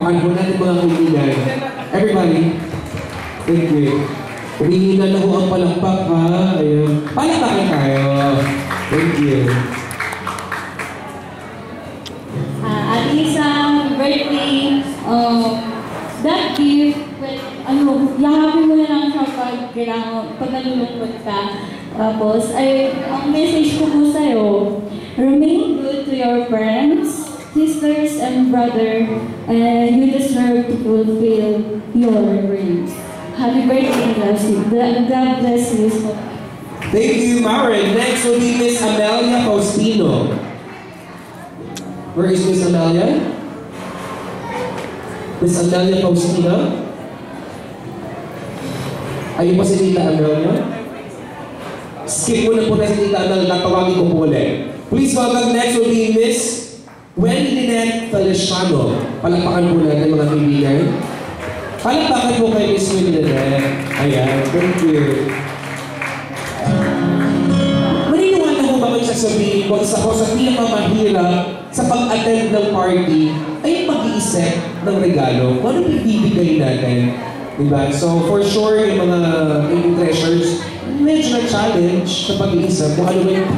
Paano natin mga kaibigan? Everybody, thank you. Umihina na ho ang palakpak, ha? Ayun. Palakpakin tayo. Thank you. At isang birthday, that gift, yakapin mo na lang siya pag nalulungkot ka. Tapos, ang message ko po sa'yo, remain good to your parents, sisters, and brother, and you deserve to fulfill your dreams. Happy birthday, God bless you. Thank you, Maren. Next will be Miss Amelia Faustino. Where is Miss Amelia? Miss Amelia Faustino? Ayun pa si Tita Amelia? Skip mo na po na si Tita Amelia, tatawagin ko po ulit. Please welcome next will be Miss Wendy Lynette Feliciano. Palakpakan po natin mga kaibigan. Palakpakan po kay Miss Wendy Lynette. Ayan, thank you. Maniniwala ko ba kayo sasabihin ko isa ko sa pinakamahirap sa pag-attend ng party ay mag-iisip ng regalo. Kung ano bibigay natin? Diba? So for sure, yung mga baby treasures, medyo na challenge sa pag-iisip kung ano ba yung